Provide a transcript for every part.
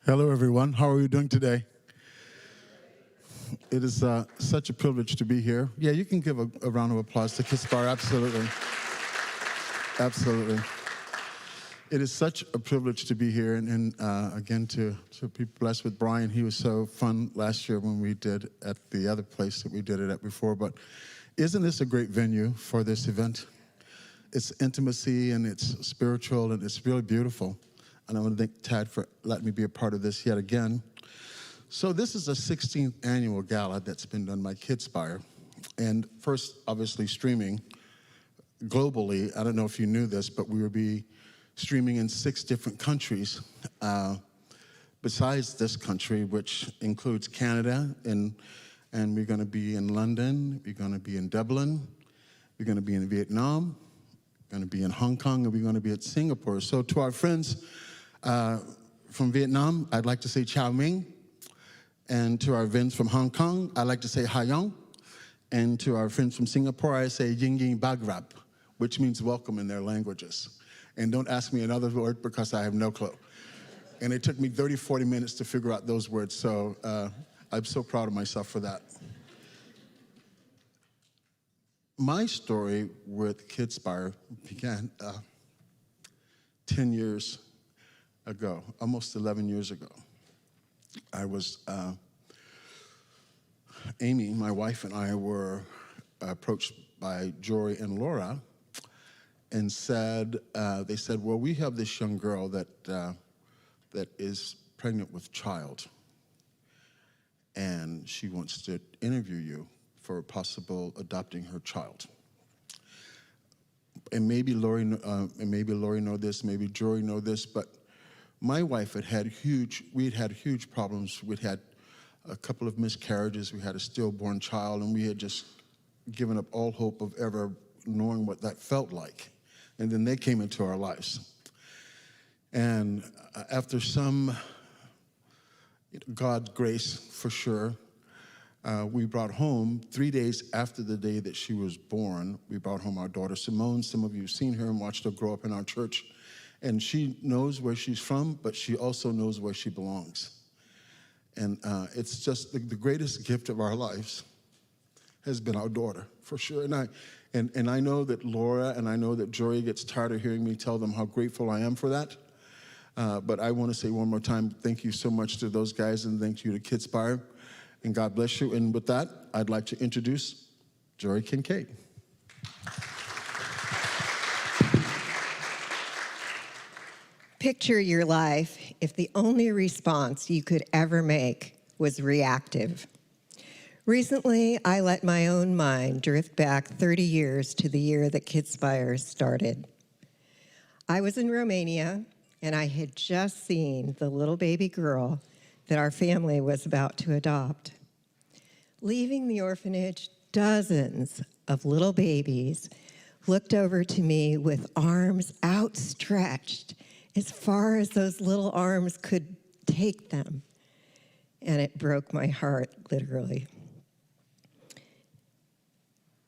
Hello, everyone. How are you doing today? It is such a privilege to be here. Yeah, you can give a round of applause to Kidspire. Absolutely. Absolutely. It is such a privilege to be here, and again, to be blessed with Brian. He was so fun last year when we did at the other place that we did it at before. But isn't this a great venue for this event? It's intimacy, and it's spiritual, and it's really beautiful. And I want to thank Tad for letting me be a part of this yet again. So this is the 16th annual gala that's been done by Kidspire. And first, obviously, streaming globally. I don't know if you knew this, but we will be streaming in 6 different countries besides this country, which includes Canada. And we're going to be in London. We're going to be in Dublin. We're going to be in Vietnam. We're going to be in Hong Kong. And we're going to be at Singapore. So to our friends from Vietnam, I'd like to say Chow Ming. And to our friends from Hong Kong, I'd like to say Hai Yong. And to our friends from Singapore, I say Ying Ying Bag Rap, which means welcome in their languages. And don't ask me another word because I have no clue. And it took me 30, 40 minutes to figure out those words, so I'm so proud of myself for that. My story with Kidspire began 10 years ago, almost 11 years ago. I was, Amy, my wife, and I were approached by Jory and Laura and they said, well, we have this young girl that is pregnant with child, and she wants to interview you for possible adopting her child. And maybe Lori know this, maybe Jory know this, but my wife had huge problems. We'd had a couple of miscarriages. We had a stillborn child, and we had just given up all hope of ever knowing what that felt like. And then they came into our lives. And after some God's grace, for sure, we brought home, 3 days after the day that she was born, we brought home our daughter Simone. Some of you have seen her and watched her grow up in our church. And she knows where she's from, but she also knows where she belongs. And it's just the greatest gift of our lives has been our daughter, for sure. And I know that Laura and I know that Jory gets tired of hearing me tell them how grateful I am for that. But I want to say one more time, thank you so much to those guys, and thank you to Kidspire, and God bless you. And with that, I'd like to introduce Jory Kincaid. Picture your life if the only response you could ever make was reactive. Recently, I let my own mind drift back 30 years to the year that Kidspire started. I was in Romania, and I had just seen the little baby girl that our family was about to adopt. Leaving the orphanage, dozens of little babies looked over to me with arms outstretched as far as those little arms could take them. And it broke my heart, literally.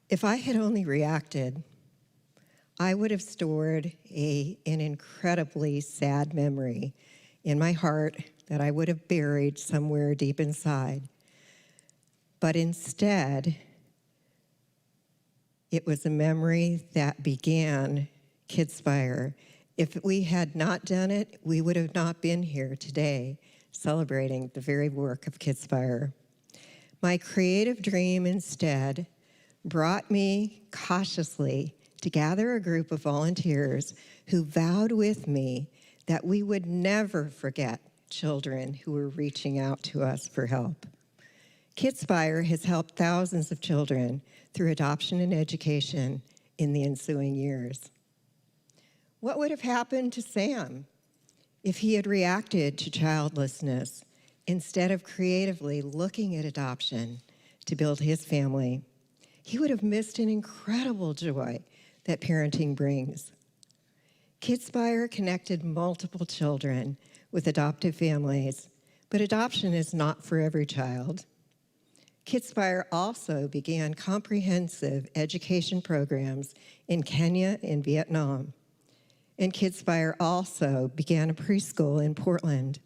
If I had only reacted, I would have stored an incredibly sad memory in my heart that I would have buried somewhere deep inside. But instead, it was a memory that began Kidspire. If we had not done it, we would have not been here today celebrating the very work of Kidspire. My creative dream instead brought me cautiously to gather a group of volunteers who vowed with me that we would never forget children who were reaching out to us for help. Kidspire has helped thousands of children through adoption and education in the ensuing years. What would have happened to Sam if he had reacted to childlessness instead of creatively looking at adoption to build his family? He would have missed an incredible joy that parenting brings. Kidspire connected multiple children with adoptive families, but adoption is not for every child. Kidspire also began comprehensive education programs in Kenya and Vietnam. And Kidspire also began a preschool in Portland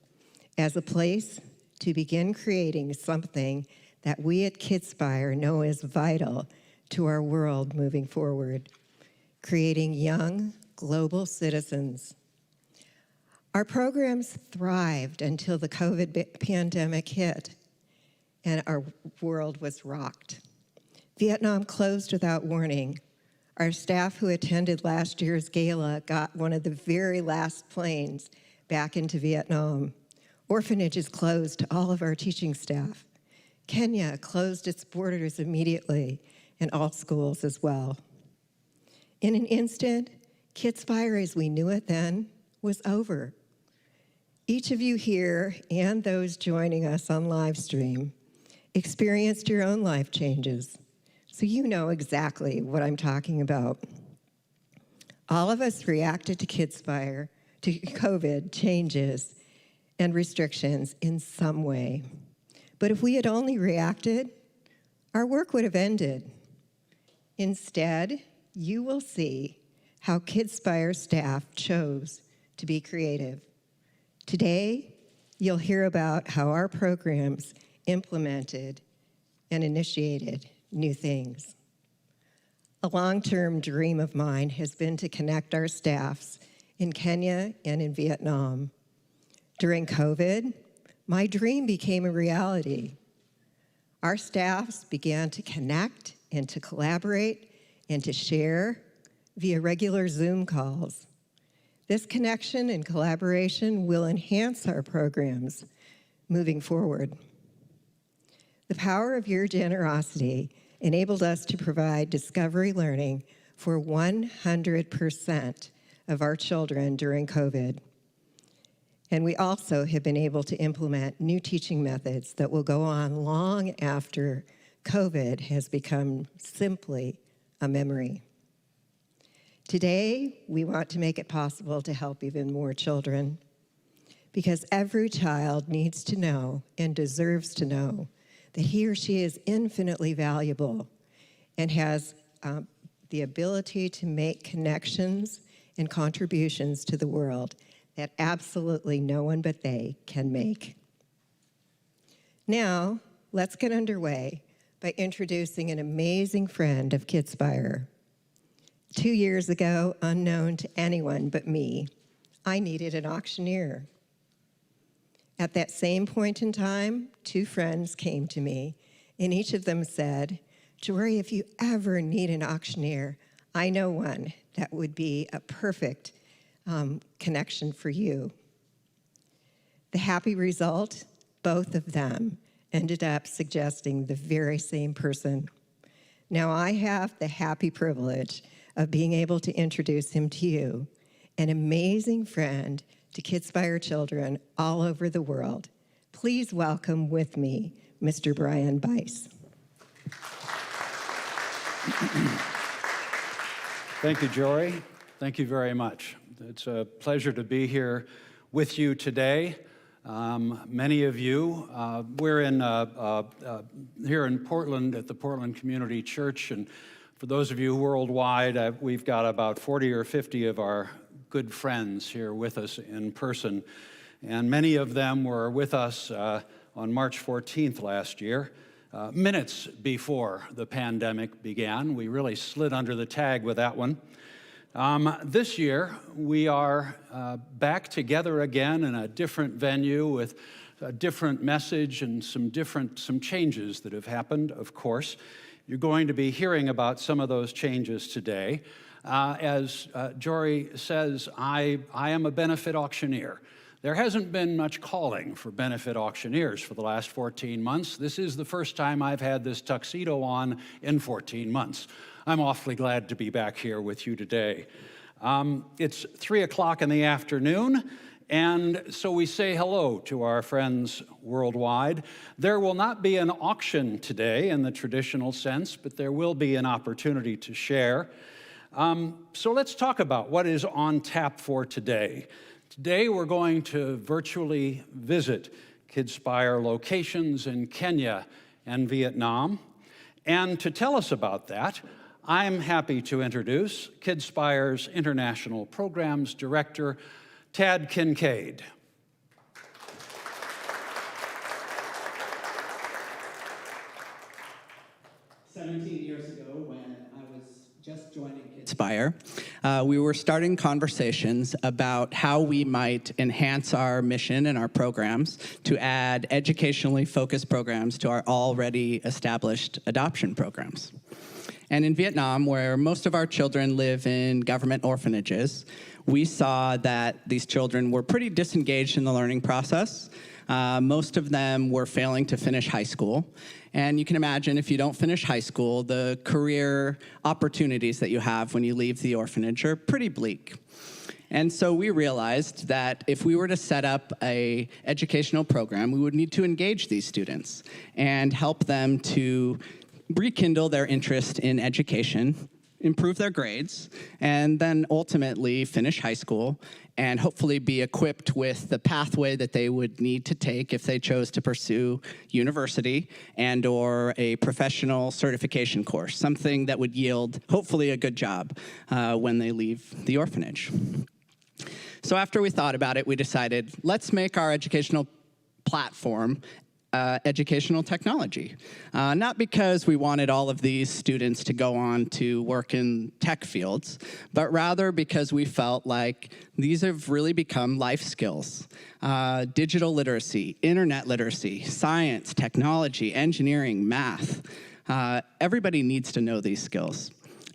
as a place to begin creating something that we at Kidspire know is vital to our world moving forward, creating young global citizens. Our programs thrived until the COVID pandemic hit and our world was rocked. Vietnam closed without warning. Our staff who attended last year's Gala got one of the very last planes back into Vietnam. Orphanages closed to all of our teaching staff. Kenya closed its borders immediately, and all schools as well. In an instant, Kidspire as we knew it then was over. Each of you here and those joining us on live stream experienced your own life changes, so you know exactly what I'm talking about. All of us reacted to Kidspire, to COVID changes and restrictions in some way. But if we had only reacted, our work would have ended. Instead, you will see how Kidspire staff chose to be creative. Today, you'll hear about how our programs implemented and initiated new things. A long-term dream of mine has been to connect our staffs in Kenya and in Vietnam. During COVID, my dream became a reality. Our staffs began to connect and to collaborate and to share via regular Zoom calls. This connection and collaboration will enhance our programs moving forward. The power of your generosity enabled us to provide discovery learning for 100% of our children during COVID. And we also have been able to implement new teaching methods that will go on long after COVID has become simply a memory. Today, we want to make it possible to help even more children, because every child needs to know and deserves to know that he or she is infinitely valuable and has the ability to make connections and contributions to the world that absolutely no one but they can make. Now, let's get underway by introducing an amazing friend of Kidspire. 2 years ago, unknown to anyone but me, I needed an auctioneer. At that same point in time, 2 friends came to me, and each of them said, "Jory, if you ever need an auctioneer, I know one that would be a perfect connection for you." The happy result, both of them ended up suggesting the very same person. Now I have the happy privilege of being able to introduce him to you, an amazing friend to Kidspire children all over the world. Please welcome with me, Mr. Brian Bice. Thank you, Jory. Thank you very much. It's a pleasure to be here with you today. Many of you, we're here in Portland at the Portland Community Church, and for those of you worldwide, we've got about 40 or 50 of our good friends here with us in person, and many of them were with us on March 14th last year, minutes before the pandemic began. We really slid under the tag with that one. This year, we are back together again in a different venue with a different message and some changes that have happened, of course. You're going to be hearing about some of those changes today. As Jory says, I am a benefit auctioneer. There hasn't been much calling for benefit auctioneers for the last 14 months. This is the first time I've had this tuxedo on in 14 months. I'm awfully glad to be back here with you today. It's 3 o'clock in the afternoon, and so we say hello to our friends worldwide. There will not be an auction today in the traditional sense, but there will be an opportunity to share. So let's talk about what is on tap for today. Today we're going to virtually visit Kidspire locations in Kenya and Vietnam. And to tell us about that, I'm happy to introduce Kidspire's International Programs Director, Tad Kincaid. 17 years ago, when I was just joining Kidspire, we were starting conversations about how we might enhance our mission and our programs to add educationally focused programs to our already established adoption programs. And in Vietnam, where most of our children live in government orphanages, we saw that these children were pretty disengaged in the learning process. Most of them were failing to finish high school. And you can imagine if you don't finish high school, the career opportunities that you have when you leave the orphanage are pretty bleak. And so we realized that if we were to set up an educational program, we would need to engage these students and help them to rekindle their interest in education, improve their grades, and then ultimately finish high school and hopefully be equipped with the pathway that they would need to take if they chose to pursue university and or a professional certification course, something that would yield hopefully a good job when they leave the orphanage. So after we thought about it, we decided, let's make our educational platform educational technology. Not because we wanted all of these students to go on to work in tech fields, but rather because we felt like these have really become life skills. Digital literacy, internet literacy, science, technology, engineering, math. Everybody needs to know these skills.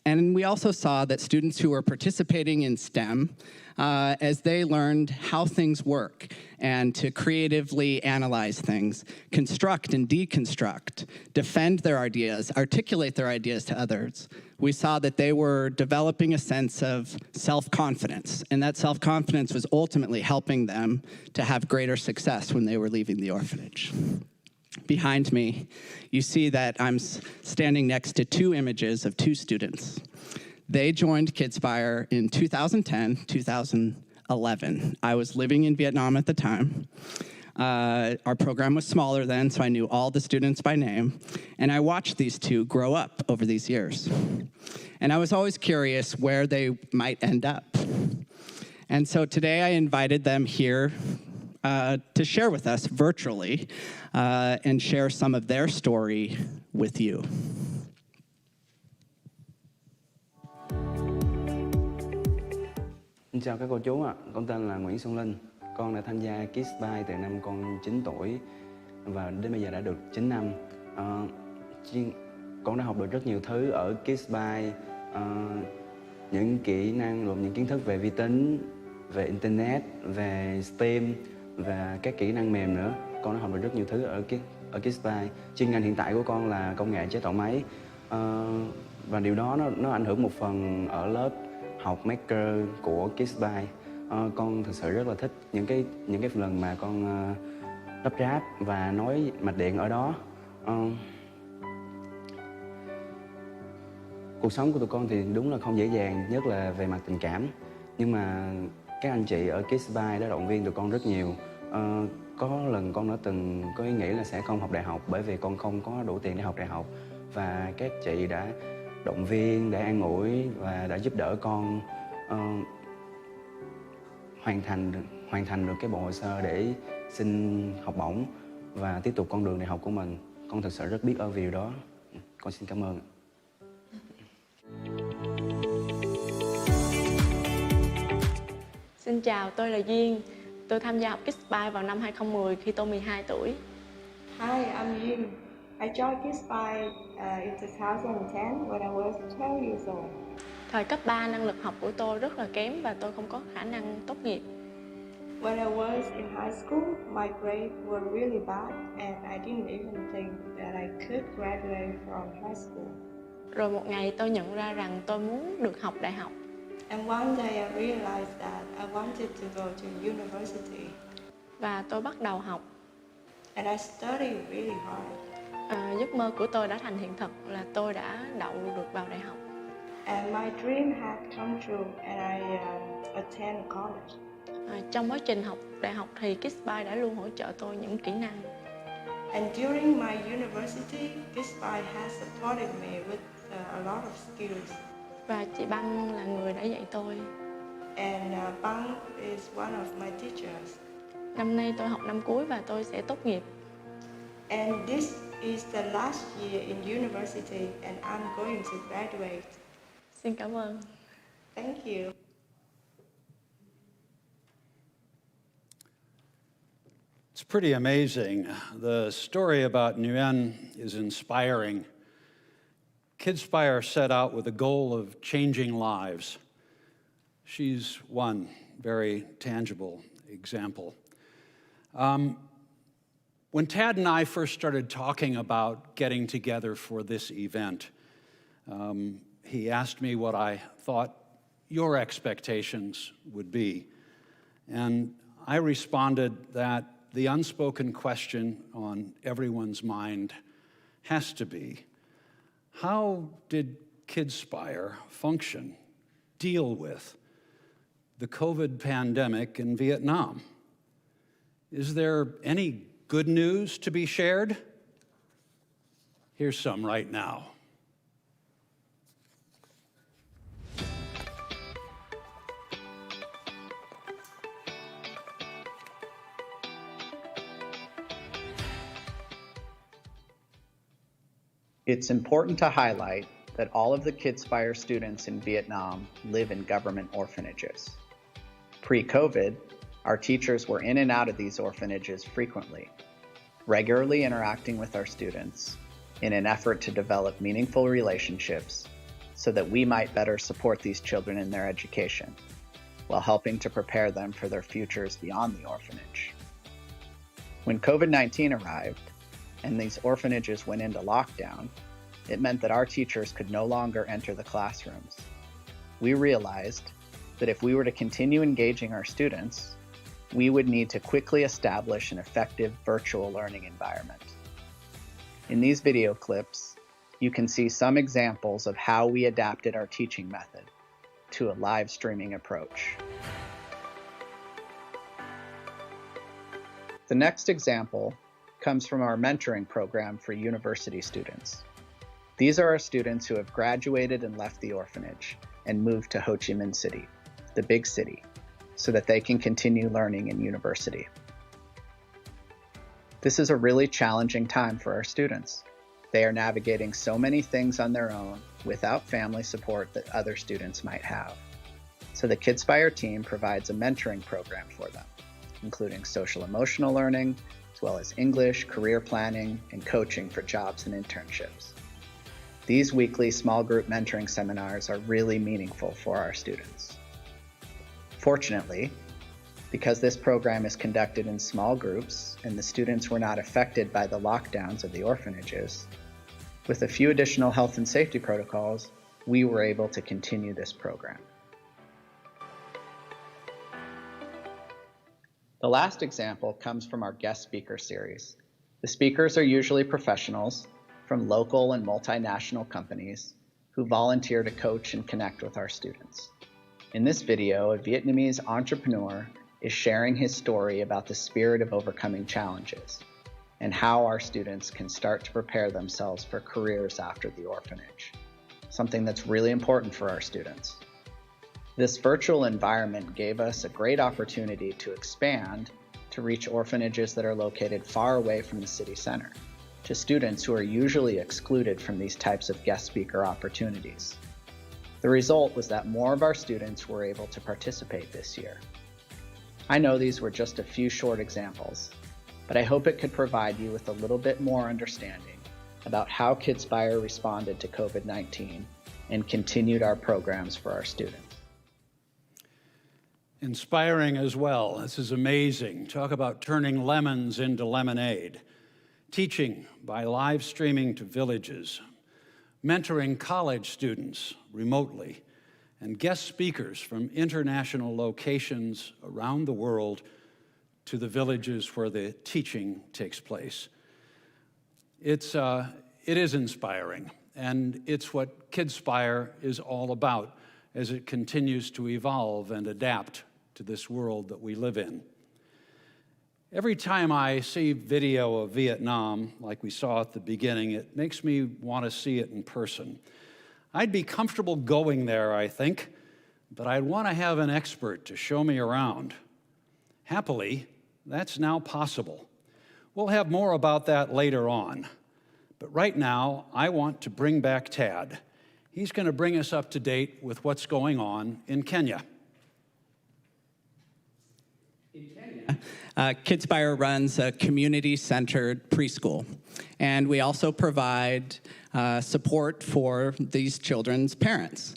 And we also saw that students who were participating in STEM, as they learned how things work and to creatively analyze things, construct and deconstruct, defend their ideas, articulate their ideas to others, we saw that they were developing a sense of self-confidence, and that self-confidence was ultimately helping them to have greater success when they were leaving the orphanage. Behind me, you see that I'm standing next to two images of two students. They joined Kidspire in 2010, 2011. I was living in Vietnam at the time. Our program was smaller then, so I knew all the students by name. And I watched these two grow up over these years. And I was always curious where they might end up. And so today I invited them here to share with us virtually and share some of their story with you. Xin chào các cô chú ạ, con tên là Nguyễn Xuân Linh. Con đã tham gia Kidspire từ năm con 9 tuổi và đến bây giờ đã được 9 năm. Con đã học được rất nhiều thứ ở Kidspire, những kỹ năng, những kiến thức về vi tính, về Internet, về STEM và các kỹ năng mềm nữa. Con đã học được rất nhiều thứ ở Kidspire. Chuyên ngành hiện tại của con là công nghệ chế tạo máy và điều đó nó ảnh hưởng một phần ở lớp học maker của Kidspire. Con thực sự rất là thích những cái lần mà con lắp ráp và nối mạch điện ở đó. Cuộc sống của tụi con thì đúng là không dễ dàng, nhất là về mặt tình cảm. Nhưng mà các anh chị ở Kidspire đã động viên tụi con rất nhiều. Có lần con đã từng có ý nghĩ là sẽ không học đại học bởi vì con không có đủ tiền để học đại học. Và các chị đã động viên, đã an ủi và đã giúp đỡ con hoàn thành được cái bộ hồ sơ để xin học bổng và tiếp tục con đường đại học của mình. Con thực sự rất biết ơn vì điều đó. Con xin cảm ơn. Xin chào, tôi là Duyên. Tôi tham gia học Kidspire vào năm 2010 khi tôi 12 tuổi. Hi, I'm Yun. I joined Kidspire in 2010 when I was 12 years old. Thời cấp 3, năng lực học của tôi rất là kém và tôi không có khả năng tốt nghiệp. When I was in high school, my grades were really bad and I didn't even think that I could graduate from high school. Rồi một ngày tôi nhận ra rằng tôi muốn được học đại học. And one day I realized that I wanted to go to university. Và tôi bắt đầu học. And I studied really hard. Giấc mơ của tôi đã thành hiện thực là tôi đã đậu được vào đại học. And my dream had come true and I attended college. Trong quá trình học đại học thì Kidspire đã luôn hỗ trợ tôi những kỹ năng. And during my university, Kidspire has supported me with a lot of skills. Và chị Băng là người đã dạy tôi. And Bang is one of my teachers. Năm nay tôi học năm cuối và tôi sẽ tốt nghiệp. And this It's the last year in university and I'm going to graduate. Xin cảm ơn. Thank you. It's pretty amazing. The story about Nguyen is inspiring. Kidspire set out with a goal of changing lives. She's one very tangible example. When Tad and I first started talking about getting together for this event, he asked me what I thought your expectations would be. And I responded that the unspoken question on everyone's mind has to be, how did Kidspire function, deal with the COVID pandemic in Vietnam? Is there any good news to be shared? Here's some right now. It's important to highlight that all of the Kidspire students in Vietnam live in government orphanages. Pre-COVID, our teachers were in and out of these orphanages frequently, regularly interacting with our students in an effort to develop meaningful relationships so that we might better support these children in their education, while helping to prepare them for their futures beyond the orphanage. When COVID-19 arrived, and these orphanages went into lockdown, it meant that our teachers could no longer enter the classrooms. We realized that if we were to continue engaging our students, we would need to quickly establish an effective virtual learning environment. In these video clips, you can see some examples of how we adapted our teaching method to a live streaming approach. The next example comes from our mentoring program for university students. These are our students who have graduated and left the orphanage and moved to Ho Chi Minh City, the big city, so that they can continue learning in university. This is a really challenging time for our students. They are navigating so many things on their own without family support that other students might have. So the Kidspire team provides a mentoring program for them, including social emotional learning, as well as English, career planning, and coaching for jobs and internships. These weekly small group mentoring seminars are really meaningful for our students. Fortunately, because this program is conducted in small groups and the students were not affected by the lockdowns of the orphanages, with a few additional health and safety protocols, we were able to continue this program. The last example comes from our guest speaker series. The speakers are usually professionals from local and multinational companies who volunteer to coach and connect with our students. In this video, a Vietnamese entrepreneur is sharing his story about the spirit of overcoming challenges and how our students can start to prepare themselves for careers after the orphanage, something that's really important for our students. This virtual environment gave us a great opportunity to expand to reach orphanages that are located far away from the city center, to students who are usually excluded from these types of guest speaker opportunities. The result was that more of our students were able to participate this year. I know these were just a few short examples, but I hope it could provide you with a little bit more understanding about how Kidspire responded to COVID-19 and continued our programs for our students. Inspiring as well. This is amazing. Talk about turning lemons into lemonade. Teaching by live streaming to villages. Mentoring college students remotely. And guest speakers from international locations around the world to the villages where the teaching takes place. It is inspiring, and it's what Kidspire is all about as it continues to evolve and adapt to this world that we live in. Every time I see video of Vietnam, like we saw at the beginning, it makes me want to see it in person. I'd be comfortable going there, I think, but I'd want to have an expert to show me around. Happily, that's now possible. We'll have more about that later on. But right now, I want to bring back Tad. He's going to bring us up to date with what's going on in Kenya. Kidspire runs a community-centered preschool, and we also provide support for these children's parents,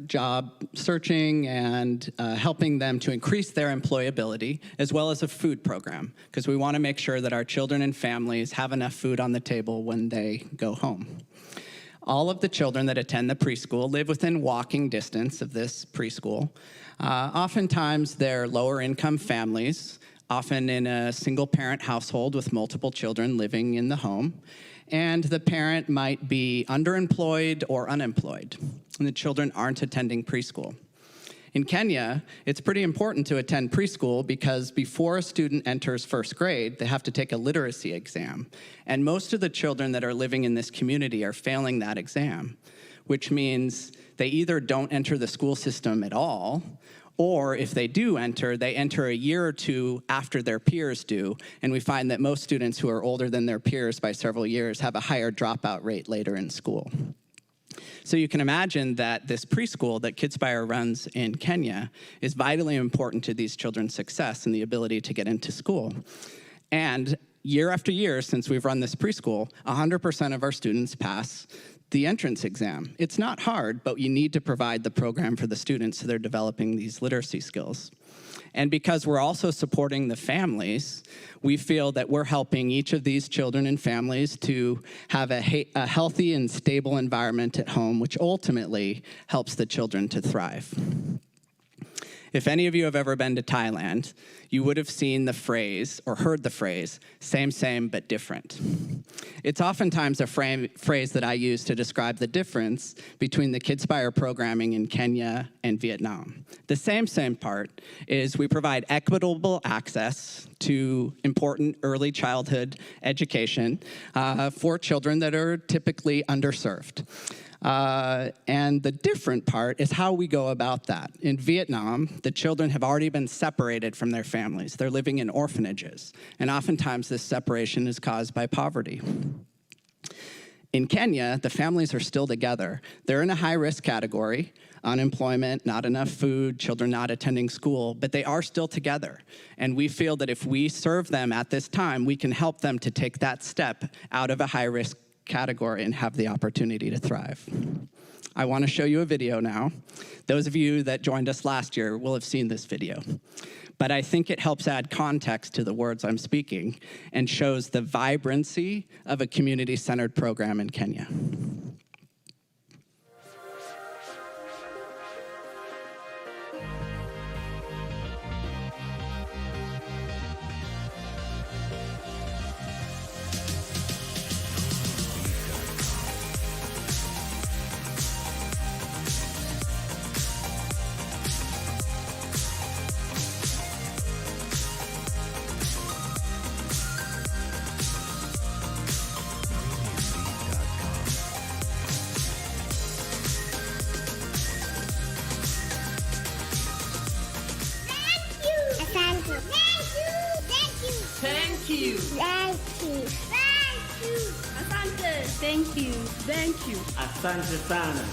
job searching and helping them to increase their employability, as well as a food program, because we want to make sure that our children and families have enough food on the table when they go home. All of the children that attend the preschool live within walking distance of this preschool. Oftentimes, they're lower-income families, often in a single-parent household with multiple children living in the home, and the parent might be underemployed or unemployed, and the children aren't attending preschool. In Kenya, it's pretty important to attend preschool because before a student enters first grade, they have to take a literacy exam, and most of the children that are living in this community are failing that exam, which means they either don't enter the school system at all, or if they do enter, they enter a year or two after their peers do, and we find that most students who are older than their peers by several years have a higher dropout rate later in school. So you can imagine that this preschool that Kidspire runs in Kenya is vitally important to these children's success and the ability to get into school. And year after year, since we've run this preschool, 100% of our students pass the entrance exam. It's not hard, but you need to provide the program for the students so they're developing these literacy skills. And because we're also supporting the families, we feel that we're helping each of these children and families to have a healthy and stable environment at home, which ultimately helps the children to thrive. If any of you have ever been to Thailand, you would have seen the phrase, or heard the phrase, same, but different. It's oftentimes a phrase that I use to describe the difference between the Kidspire programming in Kenya and Vietnam. The same part is we provide equitable access to important early childhood education for children that are typically underserved. And the different part is how we go about that. In Vietnam, the children have already been separated from their families. They're living in orphanages, and oftentimes this separation is caused by poverty. In Kenya, the families are still together. They're in a high-risk category, unemployment, not enough food, children not attending school, but they are still together. And we feel that if we serve them at this time, we can help them to take that step out of a high-risk category and have the opportunity to thrive. I want to show you a video now. Those of you that joined us last year will have seen this video. But I think it helps add context to the words I'm speaking and shows the vibrancy of a community-centered program in Kenya. Thank you. Asante sana.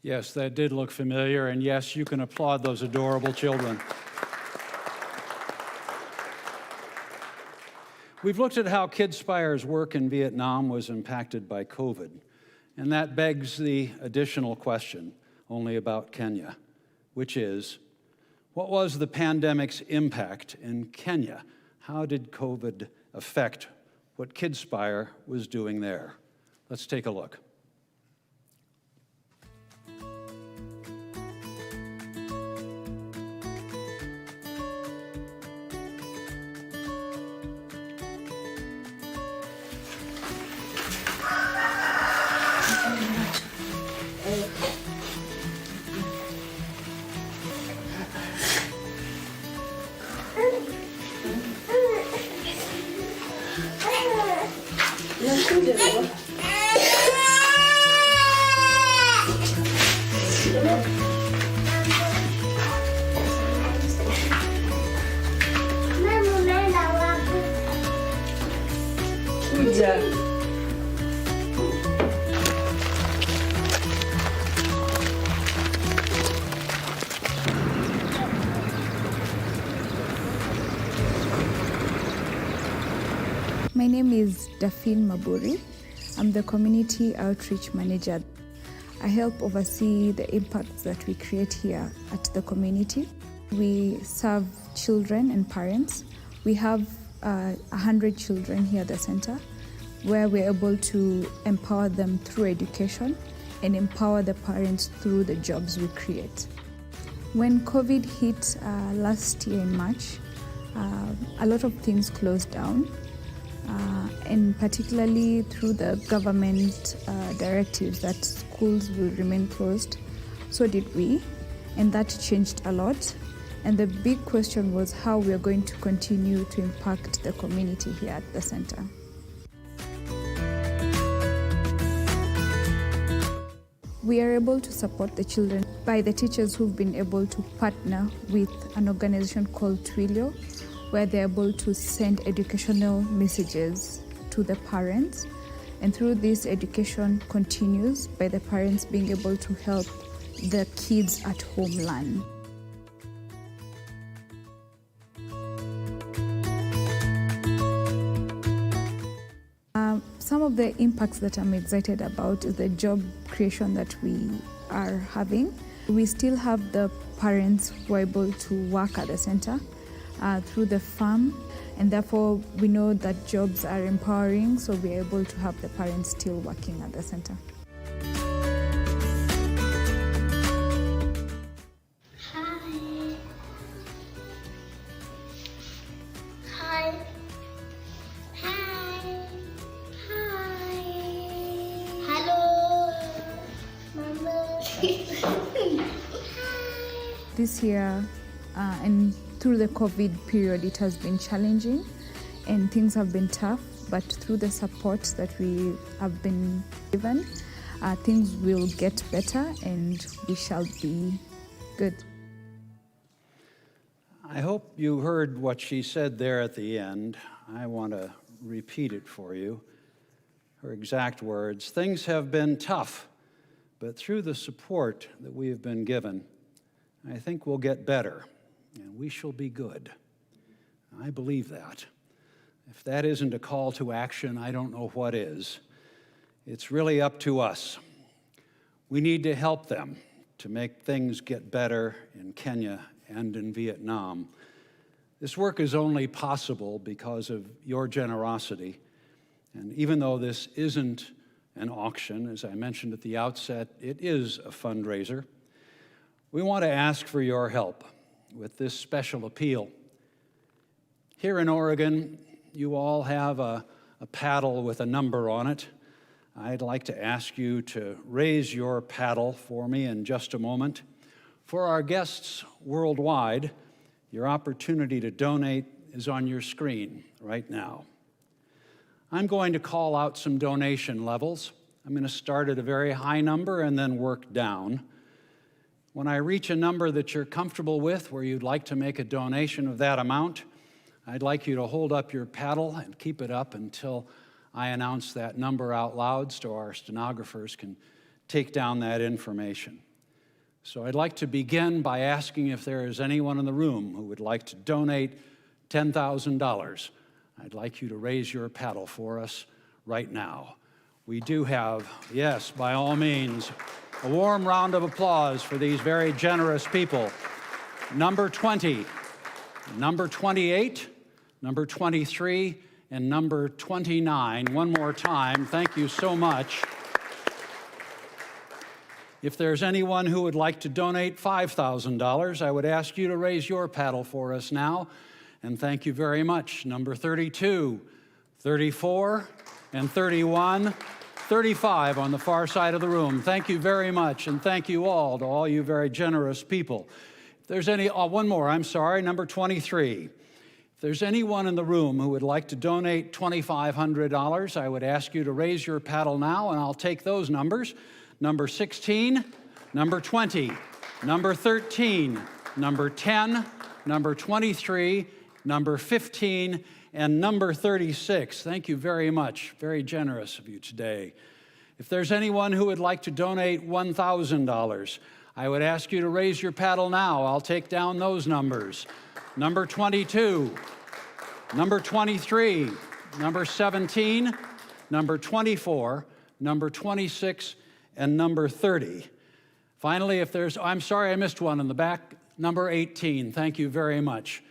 Yes, that did look familiar, and yes, you can applaud those adorable children. We've looked at how Kidspire's work in Vietnam was impacted by COVID, and that begs the additional question, only about Kenya, which is, what was the pandemic's impact in Kenya? How did COVID affect what Kidspire was doing there? Let's take a look. My name is Dafin Maburi. I'm the Community Outreach Manager. I help oversee the impacts that we create here at the community. We serve children and parents. We have 100 children here at the center, where we're able to empower them through education and empower the parents through the jobs we create. When COVID hit last year in March, a lot of things closed down. And particularly through the government directives that schools will remain closed, so did we, and that changed a lot. And the big question was how we are going to continue to impact the community here at the center. We are able to support the children by the teachers who've been able to partner with an organization called Twilio, where they're able to send educational messages to the parents. And through this, education continues by the parents being able to help the kids at home learn. Some of the impacts that I'm excited about is the job creation that we are having. We still have the parents who are able to work at the center through the farm, and therefore we know that jobs are empowering, so we're able to have the parents still working at the center. Hi. Hi. Hi. Hi. Hello. Mama. Hi. This year and through the COVID period, it has been challenging and things have been tough, but through the support that we have been given, things will get better and we shall be good. I hope you heard what she said there at the end. I want to repeat it for you. Her exact words: things have been tough, but through the support that we have been given, I think we'll get better. And we shall be good. I believe that. If that isn't a call to action, I don't know what is. It's really up to us. We need to help them to make things get better in Kenya and in Vietnam. This work is only possible because of your generosity. And even though this isn't an auction, as I mentioned at the outset, it is a fundraiser. We want to ask for your help with this special appeal. Here in Oregon, you all have a paddle with a number on it. I'd like to ask you to raise your paddle for me in just a moment. For our guests worldwide, your opportunity to donate is on your screen right now. I'm going to call out some donation levels. I'm going to start at a very high number and then work down. When I reach a number that you're comfortable with, where you'd like to make a donation of that amount, I'd like you to hold up your paddle and keep it up until I announce that number out loud so our stenographers can take down that information. So I'd like to begin by asking if there is anyone in the room who would like to donate $10,000. I'd like you to raise your paddle for us right now. We do have, yes, by all means, a warm round of applause for these very generous people. Number 20, number 28, number 23, and number 29. One more time, thank you so much. If there's anyone who would like to donate $5,000, I would ask you to raise your paddle for us now. And thank you very much. Number 32, 34, and 31. 35 on the far side of the room. Thank you very much, and thank you all, to all you very generous people. If there's any, one more, I'm sorry, number 23. If there's anyone in the room who would like to donate $2,500, I would ask you to raise your paddle now, and I'll take those numbers. Number 16, number 20, number 13, number 10, number 23, number 15, and number 36. Thank you very much. Very generous of you today. If there's anyone who would like to donate $1,000, I would ask you to raise your paddle now. I'll take down those numbers. Number 22, number 23, number 17, number 24, number 26, and number 30. Finally, if there's, I'm sorry I missed one in the back, number 18. Thank you very much.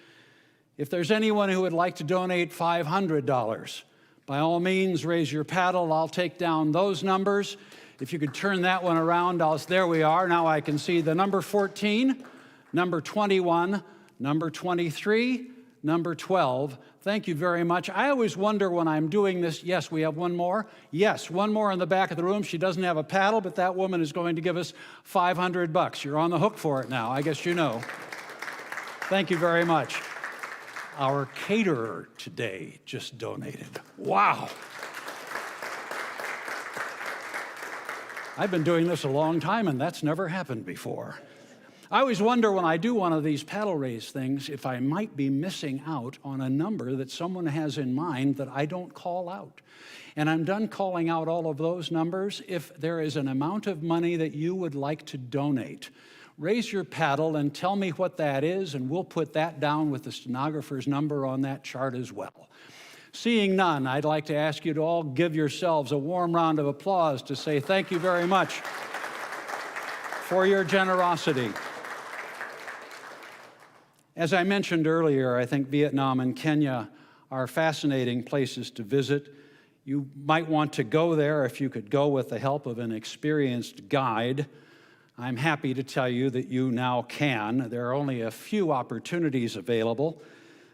If there's anyone who would like to donate $500, by all means, raise your paddle. I'll take down those numbers. If you could turn that one around, there we are. Now I can see the number 14, number 21, number 23, number 12. Thank you very much. I always wonder when I'm doing this, yes, we have one more. Yes, one more in the back of the room. She doesn't have a paddle, but that woman is going to give us $500. You're on the hook for it now. I guess you know. Thank you very much. Our caterer today just donated. Wow. I've been doing this a long time, and that's never happened before. I always wonder when I do one of these paddle raise things if I might be missing out on a number that someone has in mind that I don't call out. And I'm done calling out all of those numbers. If there is an amount of money that you would like to donate, raise your paddle and tell me what that is, and we'll put that down with the stenographer's number on that chart as well. Seeing none, I'd like to ask you to all give yourselves a warm round of applause to say thank you very much for your generosity. As I mentioned earlier, I think Vietnam and Kenya are fascinating places to visit. You might want to go there if you could go with the help of an experienced guide. I'm happy to tell you that you now can. There are only a few opportunities available,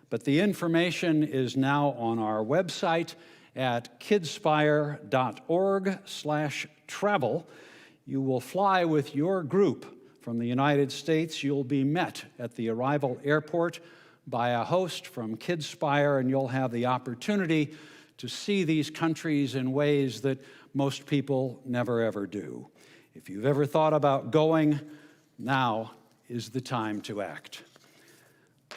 but the information is now on our website at kidspire.org/travel. You will fly with your group from the United States. You'll be met at the arrival airport by a host from Kidspire, and you'll have the opportunity to see these countries in ways that most people never ever do. If you've ever thought about going, now is the time to act.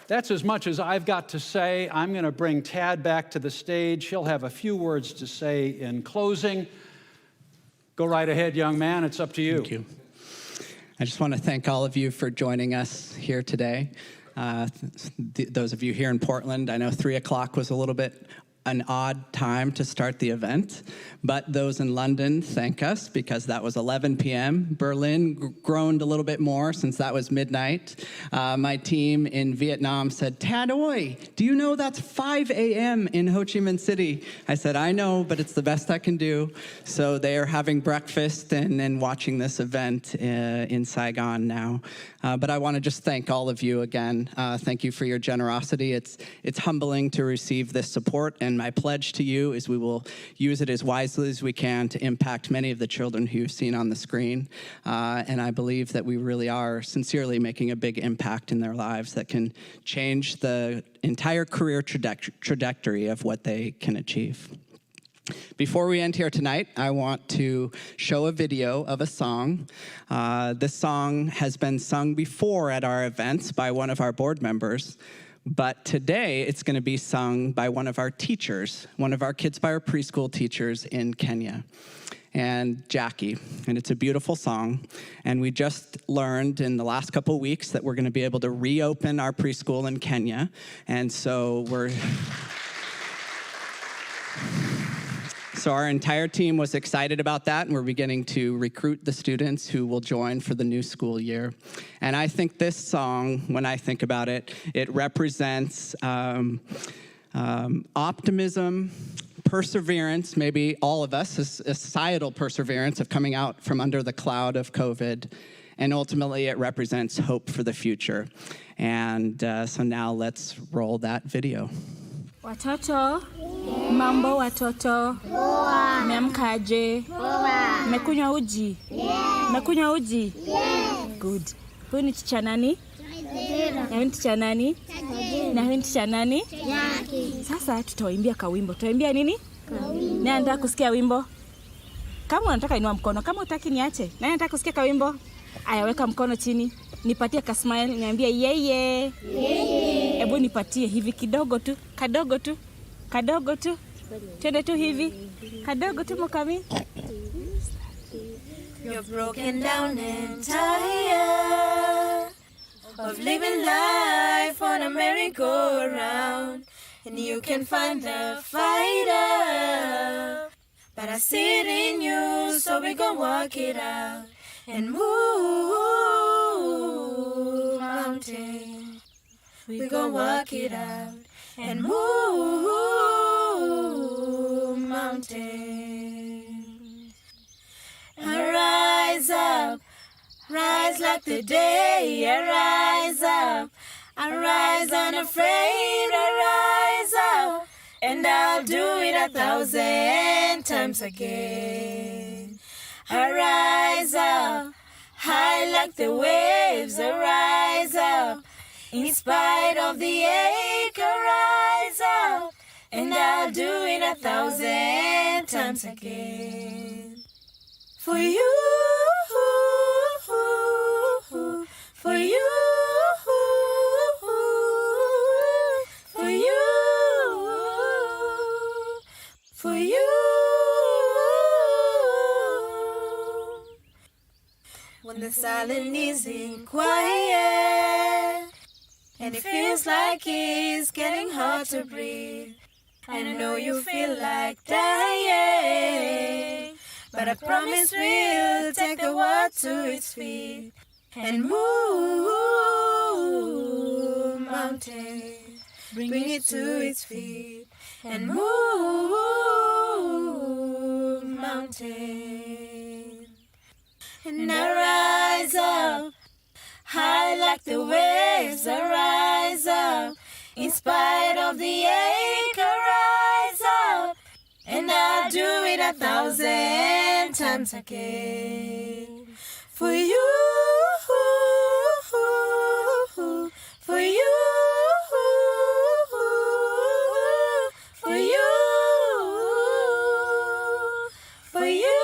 That's as much as I've got to say. I'm going to bring Tad back to the stage. He'll have a few words to say in closing. Go right ahead, young man. It's up to you. Thank you. I just want to thank all of you for joining us here today. Those of you here in Portland, I know 3 o'clock was a little bit an odd time to start the event, but those in London thank us because that was 11 p.m. Berlin groaned a little bit more since that was midnight. My team in Vietnam said, Tad Oi, do you know that's 5 a.m. in Ho Chi Minh City? I said, I know, but it's the best I can do. So they are having breakfast and watching this event in Saigon now. But I want to just thank all of you again. Thank you for your generosity. It's humbling to receive this support, and my pledge to you is we will use it as wisely as we can to impact many of the children who you've seen on the screen. And I believe that we really are sincerely making a big impact in their lives that can change the entire career trajectory of what they can achieve. Before we end here tonight, I want to show a video of a song. This song has been sung before at our events by one of our board members, but today it's going to be sung by one of our teachers, one of our Kidspire preschool teachers in Kenya, and Jackie. And it's a beautiful song. And we just learned in the last couple of weeks that we're going to be able to reopen our preschool in Kenya. And so So our entire team was excited about that, and we're beginning to recruit the students who will join for the new school year. And I think this song, when I think about it, it represents optimism, perseverance, maybe all of us, a societal perseverance of coming out from under the cloud of COVID, and ultimately it represents hope for the future. And so now let's roll that video. Watoto, mambo watoto, mmeamkaje? Mmekunywa uji? Mmekunywa uji? Good. Huyu ni ticha nani? Na huyu ni ticha nani? Na huyu ni ticha nani? Sasa tutawaimbia kawimbo. Tutawaimbia nini? Nani anataka kusikia wimbo? Kama unataka inua mkono, kama hutaki niache. Nani anataka kusikia kawimbo? Aya, weka mkono chini. Nipatie ka smile, niambie yeye. Hebu nipatie hivi kidogo tu, kadogo tu. kadogo tu, twende tu hivi, kadogo tu Mukami. You're broken down and tired of living life on a merry-go-round, and you can find the fighter, but I see it in you, so we gon' walk it out and move mountain. We gon' walk it out and move mountain. Rise up, rise like the day. Rise up, rise unafraid. Rise up, and I'll do it 1,000 times again. Rise up, high like the waves. Rise up, in spite of the ache. Rise up, and I'll do it 1,000 times again. For you, for you, for you, for you. When the silence isn't quiet and it feels like it's getting hard to breathe, I know you feel like dying, but I promise we'll take the world to its feet and move mountain. Bring it to its feet and move mountain. And I rise up, high like the waves. I rise up, in spite of the ache. I rise up, and I'll do it 1,000 times again. For you, for you, for you, for you.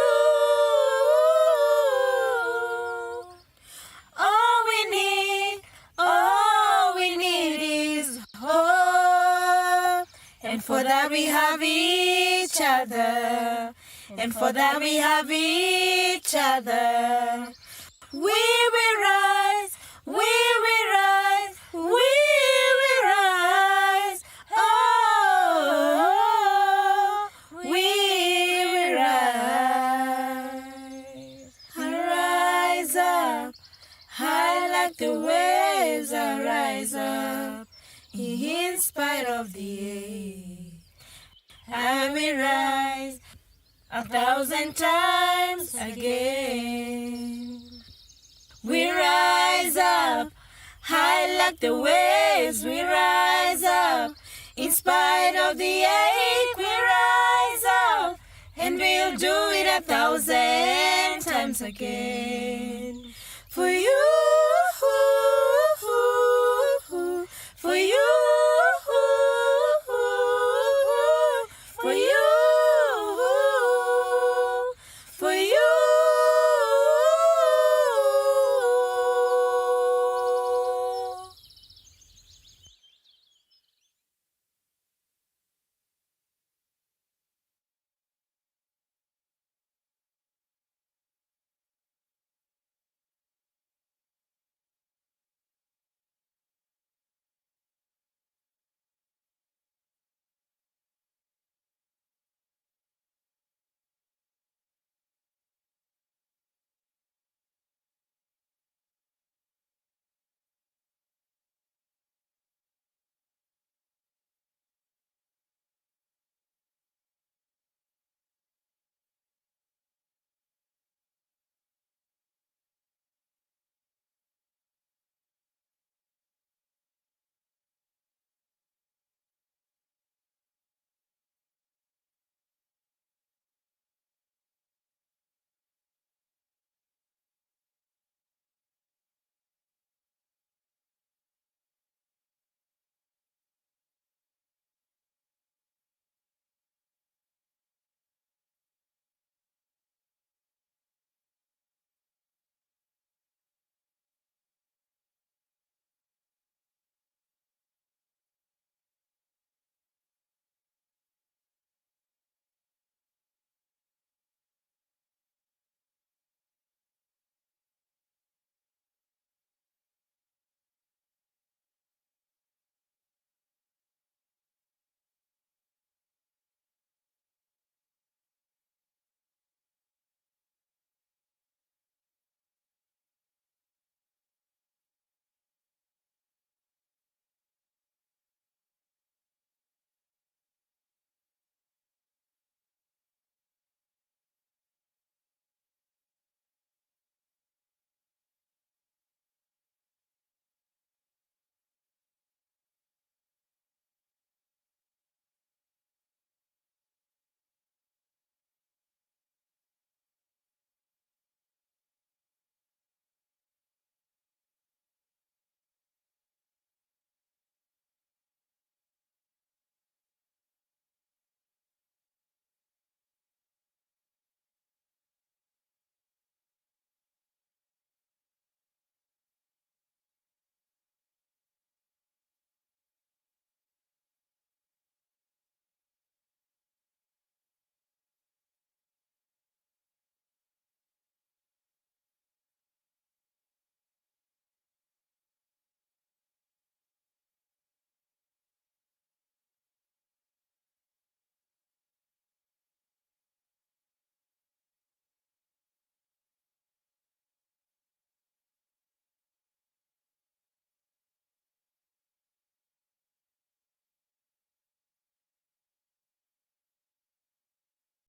All we need is hope, and for that we have each other, and for that we have each other. We will rise, we will rise, we will rise. Oh, we will rise. Rise up, high like the waves. I rise up, in spite of the ache. I will rise 1,000 times again. We rise up, high like the waves. We rise up, in spite of the ache. We rise up, and we'll do it 1,000 times again. For you.